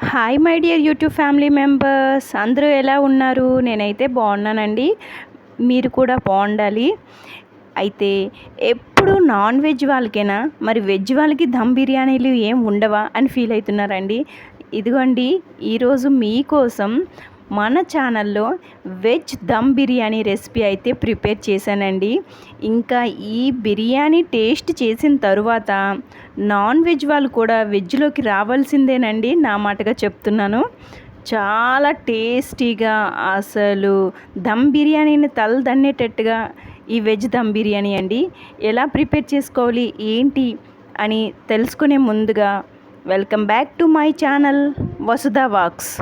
Hi my dear YouTube family members, అందరూ ఎలా ఉన్నారు? నేనైతే బాగున్నానండి. మీరు కూడా బాగుండాలి. అయితే ఎప్పుడు నాన్ వెజ్ వాళ్ళకేనా, మరి వెజ్ వాళ్ళకి దమ్ బిర్యానీలు ఏం ఉండవా అని ఫీల్ అవుతున్నారండి. ఇదిగోండి, ఈరోజు మీకోసం మన ఛానల్లో వెజ్ దమ్ బిర్యానీ రెసిపీ అయితే ప్రిపేర్ చేశానండి. ఇంకా ఈ బిర్యానీ టేస్ట్ చేసిన తరువాత నాన్ వెజ్ వాళ్ళు కూడా వెజ్లోకి రావాల్సిందేనండి, నా మాటగా చెప్తున్నాను. చాలా టేస్టీగా, అసలు దమ్ బిర్యానీని తలదన్నేటట్టుగా ఈ వెజ్ దమ్ బిర్యానీ అండి. ఎలా ప్రిపేర్ చేసుకోవాలి ఏంటి అని తెలుసుకునే ముందుగా welcome back to my channel Vasudha వాక్స్.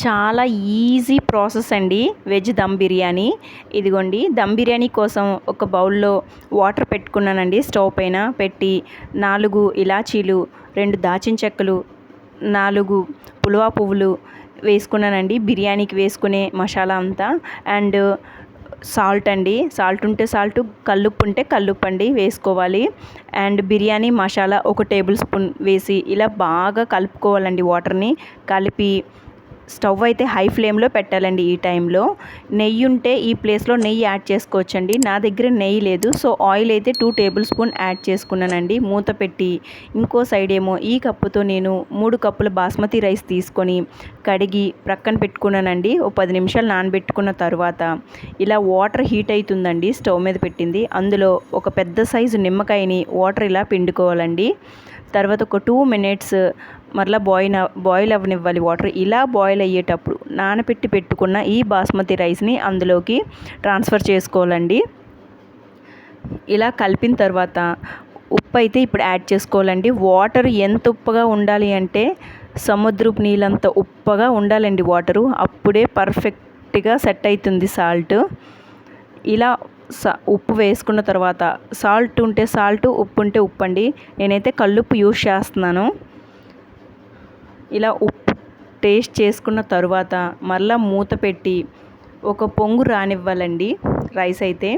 చాలా ఈజీ ప్రాసెస్ అండి వెజ్ దమ్ బిర్యానీ. ఇదిగోండి, దమ్ బిర్యానీ కోసం ఒక బౌల్లో వాటర్ పెట్టుకున్నానండి. స్టవ్ పైన పెట్టి 4 ఇలాచీలు, 2 దాచిన చెక్కలు, 4 పులువా పువ్వులు వేసుకున్నానండి. బిర్యానీకి వేసుకునే మసాలా అంతా. అండ్ సాల్ట్ అండి, సాల్ట్ ఉంటే సాల్ట్, కల్లుప్పు ఉంటే కల్లుప్పు అండి వేసుకోవాలి. And biryani masala 1 table spoon వేసి ఇలా బాగా కలుపుకోవాలండి. వాటర్ని కలిపి స్టవ్ అయితే హై ఫ్లేమ్లో పెట్టాలండి. ఈ టైంలో నెయ్యి ఉంటే ఈ ప్లేస్లో నెయ్యి యాడ్ చేసుకోవచ్చండి. నా దగ్గర నెయ్యి లేదు, సో ఆయిల్ అయితే 2 టేబుల్ స్పూన్ యాడ్ చేసుకున్నానండి. మూత పెట్టి ఇంకో సైడ్ ఏమో ఈ కప్పుతో నేను 3 కప్పుల బాస్మతి రైస్ తీసుకొని కడిగి ప్రక్కన పెట్టుకున్నానండి. ఓ 10 నిమిషాలు నానబెట్టుకున్న తర్వాత ఇలా వాటర్ హీట్ అవుతుందండి, స్టవ్ మీద పెట్టింది. అందులో ఒక పెద్ద సైజు నిమ్మకాయని వాటర్ ఇలా పిండుకోవాలండి. తర్వాత ఒక 2 మినిట్స్ మరలా బాయిల్ అవ్వనివ్వాలి వాటర్. ఇలా బాయిల్ అయ్యేటప్పుడు నానబెట్టి పెట్టుకున్న ఈ బాస్మతి రైస్ని అందులోకి ట్రాన్స్ఫర్ చేసుకోవాలండి. ఇలా కలిపిన తర్వాత ఉప్పు అయితే ఇప్పుడు యాడ్ చేసుకోవాలండి. వాటర్ ఎంత ఉప్పుగా ఉండాలి అంటే సముద్రపు నీళ్ళంత ఉప్పగా ఉండాలండి వాటరు. అప్పుడే పర్ఫెక్ట్గా సెట్ అవుతుంది సాల్ట్. ఇలా ఉప్పు వేసుకున్న తర్వాత సాల్ట్ ఉంటే సాల్ట్, ఉప్పు ఉంటే ఉప్పు అండి. నేనైతే కల్లుప్పు యూజ్ చేస్తున్నాను. ఇలా ఉప్పు టేస్ట్ చేసుకున్న తరువాత మళ్ళీ మూత పెట్టి ఒక పొంగు రానివ్వాలండి రైస్ అయితే.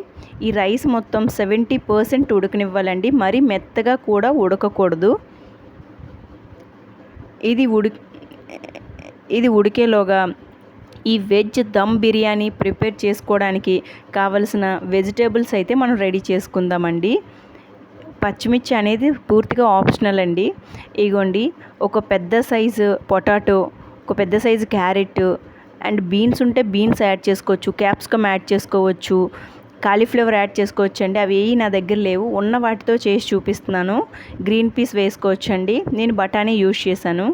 ఈ రైస్ మొత్తం 70% ఉడకనివ్వాలండి, మరీ మెత్తగా కూడా ఉడకకూడదు. ఇది ఉడికేలోగా ఈ వెజ్ దమ్ బిర్యానీ ప్రిపేర్ చేసుకోవడానికి కావలసిన వెజిటేబుల్స్ అయితే మనం రెడీ చేసుకుందామండి. పచ్చిమిర్చి అనేది పూర్తిగా ఆప్షనల్ అండి. ఇగోండి, ఒక పెద్ద సైజు పొటాటో, ఒక పెద్ద సైజు క్యారెట్, అండ్ బీన్స్ ఉంటే బీన్స్ యాడ్ చేసుకోవచ్చు, క్యాప్సికమ్ యాడ్ చేసుకోవచ్చు, కాలీఫ్లవర్ యాడ్ చేసుకోవచ్చు అండి. అవి నా దగ్గర లేవు, ఉన్న వాటితో చేసి చూపిస్తున్నాను. గ్రీన్ పీస్ వేసుకోవచ్చు అండి. నేను బఠానీ యూజ్ చేశాను.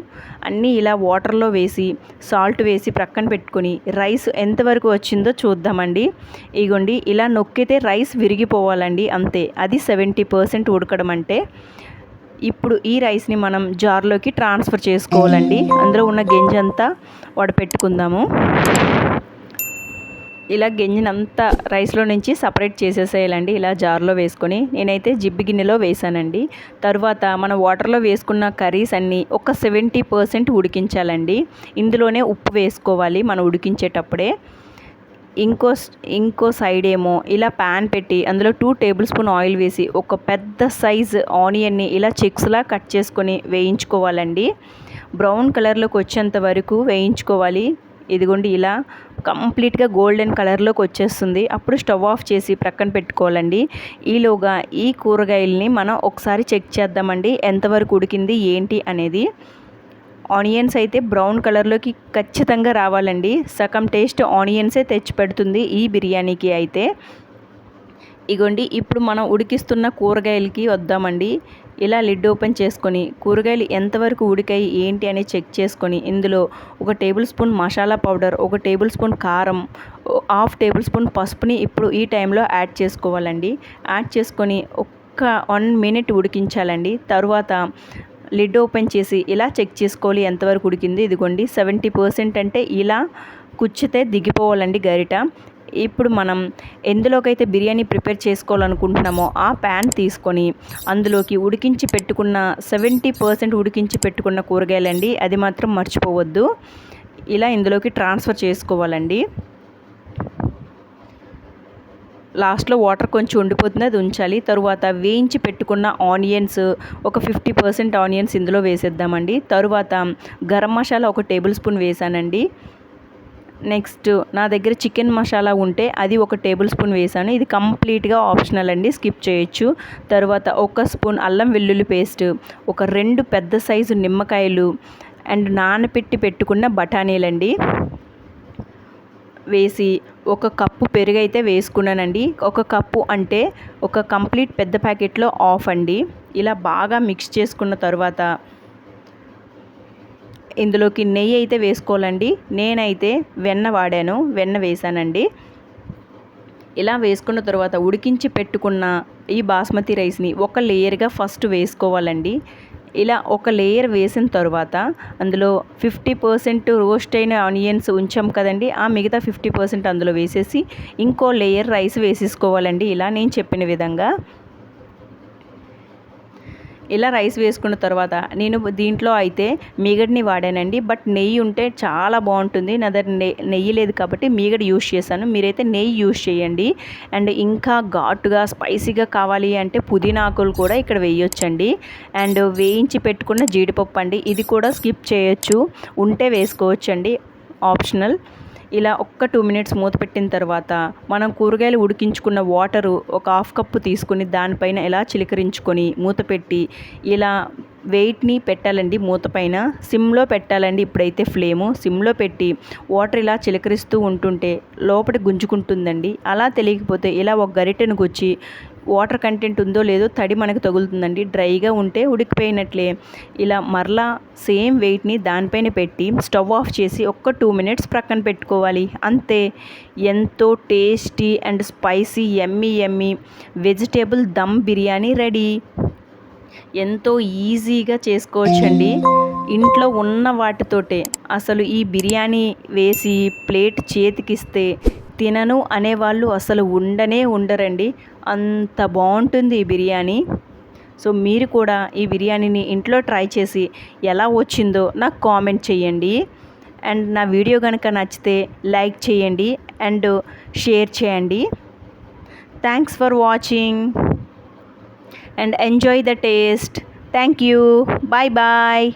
అన్నీ ఇలా వాటర్లో వేసి సాల్ట్ వేసి ప్రక్కన పెట్టుకొని రైస్ ఎంతవరకు వచ్చిందో చూద్దామండి. ఇగోండి, ఇలా నొక్కితే రైస్ విరిగిపోవాలండి, అంతే. అది 70% ఉడకడం అంటే. ఇప్పుడు ఈ రైస్ని మనం జార్లోకి ట్రాన్స్ఫర్ చేసుకోవాలండి. అందులో ఉన్న గింజంతా వడపెట్టుకుందాము. ఇలా గింజనంతా రైస్లో నుంచి సపరేట్ చేసేసేయాలండి. ఇలా జార్లో వేసుకొని నేనైతే జిబ్బి గిన్నెలో వేసానండి. తర్వాత మనం వాటర్లో వేసుకున్న కర్రీస్ అన్నీ ఒక 70% ఉడికించాలండి. ఇందులోనే ఉప్పు వేసుకోవాలి మనం ఉడికించేటప్పుడే. ఇంకో సైడ్ ఏమో ఇలా ప్యాన్ పెట్టి అందులో 2 టేబుల్ స్పూన్ ఆయిల్ వేసి ఒక పెద్ద సైజు ఆనియన్ని ఇలా చిక్స్లా కట్ చేసుకొని వేయించుకోవాలండి. బ్రౌన్ కలర్లోకి వచ్చేంత వరకు వేయించుకోవాలి. ఇదిగోండి, ఇలా కంప్లీట్గా గోల్డెన్ కలర్లోకి వచ్చేస్తుంది. అప్పుడు స్టవ్ ఆఫ్ చేసి ప్రక్కన పెట్టుకోవాలండి. ఈలోగా ఈ కూరగాయలని మనం ఒకసారి చెక్ చేద్దామండి, ఎంతవరకు ఉడికింది ఏంటి అనేది. ఆనియన్స్ అయితే బ్రౌన్ కలర్లోకి ఖచ్చితంగా రావాలండి. సగం టేస్ట్ ఆనియన్సే తెచ్చి పెడుతుంది ఈ బిర్యానీకి అయితే. ఇగోండి, ఇప్పుడు మనం ఉడికిస్తున్న కూరగాయలకి వద్దామండి. ఇలా లిడ్ ఓపెన్ చేసుకొని కూరగాయలు ఎంతవరకు ఉడికాయి ఏంటి అని చెక్ చేసుకొని ఇందులో 1 table spoon masala powder, 1 table spoon కారం, 1/2 టేబుల్ స్పూన్ పసుపుని ఇప్పుడు ఈ టైంలో యాడ్ చేసుకోవాలండి. యాడ్ చేసుకొని ఒక్క 1 మినిట్ ఉడికించాలండి. తరువాత లిడ్ ఓపెన్ చేసి ఇలా చెక్ చేసుకోవాలి ఎంతవరకు ఉడికింది. ఇదిగోండి, 70% అంటే ఇలా కుచ్చితే దిగిపోవాలండి గరిట. ఇప్పుడు మనం ఎందులోకైతే బిర్యానీ ప్రిపేర్ చేసుకోవాలనుకుంటున్నామో ఆ ప్యాన్ తీసుకొని అందులోకి ఉడికించి పెట్టుకున్న 70% ఉడికించి పెట్టుకున్న కూరగాయలండి, అది మాత్రం మర్చిపోవద్దు. ఇలా ఇందులోకి ట్రాన్స్ఫర్ చేసుకోవాలండి. లాస్ట్లో వాటర్ కొంచెం ఉండిపోతుంది, అది ఉంచాలి. తరువాత వేయించి పెట్టుకున్న ఆనియన్స్ ఒక 50% ఆనియన్స్ ఇందులో వేసేద్దామండి. తరువాత గరం మసాలా 1 టేబుల్ స్పూన్ వేసానండి. నెక్స్ట్ నా దగ్గర చికెన్ మసాలా ఉంటే అది 1 టేబుల్ స్పూన్ వేసాను. ఇది కంప్లీట్గా ఆప్షనల్ అండి, స్కిప్ చేయొచ్చు. తర్వాత 1 స్పూన్ అల్లం వెల్లుల్లి పేస్ట్, ఒక 2 పెద్ద సైజు నిమ్మకాయలు అండ్ నానబెట్టి పెట్టుకున్న బఠానీలండి వేసి 1 కప్పు పెరుగు అయితే వేసుకున్నానండి. 1 కప్పు అంటే ఒక కంప్లీట్ పెద్ద ప్యాకెట్లో హాఫ్ అండి. ఇలా బాగా మిక్స్ చేసుకున్న తర్వాత ఇందులోకి నెయ్యి అయితే వేసుకోవాలండి. నేనైతే వెన్న వాడాను, వెన్న వేసానండి. ఇలా వేసుకున్న తర్వాత ఉడికించి పెట్టుకున్న ఈ బాస్మతి రైస్ని ఒక లేయర్గా ఫస్ట్ వేసుకోవాలండి. ఇలా ఒక లేయర్ వేసిన తర్వాత అందులో 50% రోస్ట్ అయిన ఆనియన్స్ ఉంచాం కదండి, ఆ మిగతా 50% అందులో వేసేసి ఇంకో లేయర్ రైస్ వేసేసుకోవాలండి. ఇలా నేను చెప్పిన విధంగా ఇలా రైస్ వేసుకున్న తర్వాత నేను దీంట్లో అయితే మీగడని వాడానండి. బట్ నెయ్యి ఉంటే చాలా బాగుంటుంది. నా దగ్గర నెయ్యి లేదు కాబట్టి మీగడ యూస్ చేశాను. మీరైతే నెయ్యి యూస్ చేయండి. అండ్ ఇంకా ఘాటుగా స్పైసీగా కావాలి అంటే పుదీనా ఆకులు కూడా ఇక్కడ వేయొచ్చండి. అండ్ వేయించి పెట్టుకున్న జీడిపప్పు అండి, ఇది కూడా స్కిప్ చేయొచ్చు, ఉంటే వేసుకోవచ్చండి, ఆప్షనల్. ఇలా 1-2 మినిట్స్ మూత పెట్టిన తర్వాత మనం కూరగాయలు ఉడికించుకున్న వాటరు ఒక 1/2 కప్పు తీసుకుని దానిపైన ఇలా చిలకరించుకొని మూత పెట్టి ఇలా వెయిట్ని పెట్టాలండి. మూత పైన సిమ్లో పెట్టాలండి. ఇప్పుడైతే ఫ్లేము సిమ్లో పెట్టి వాటర్ ఇలా చిలకరిస్తూ ఉంటుంటే లోపల గుంజుకుంటుందండి. అలా తెలియకపోతే ఇలా ఒక గరిటెను గుచ్చి వాటర్ కంటెంట్ ఉందో లేదో తడి మనకు తగులుతుందండి. డ్రైగా ఉంటే ఉడికిపోయినట్లే. ఇలా మరలా సేమ్ వెయిట్ని దానిపైన పెట్టి స్టవ్ ఆఫ్ చేసి 1-2 మినిట్స్ ప్రక్కన పెట్టుకోవాలి. అంతే, ఎంతో tasty and spicy yummy vegetable dum biryani ready. ఎంతో ఈజీగా చేసుకోవచ్చండి, ఇంట్లో ఉన్న వాటితోటే. అసలు ఈ బిర్యానీ వేసి ప్లేట్ చేతికిస్తే తినను అనేవాళ్ళు అసలు ఉండరండి, అంత బాగుంటుంది ఈ బిర్యానీ. సో మీరు కూడా ఈ బిర్యానీని ఇంట్లో ట్రై చేసి ఎలా వచ్చిందో నాకు కామెంట్ చేయండి. అండ్ నా వీడియో కనుక నచ్చితే లైక్ చేయండి అండ్ షేర్ చేయండి. Thanks for watching and enjoy the taste. Thank you. Bye bye.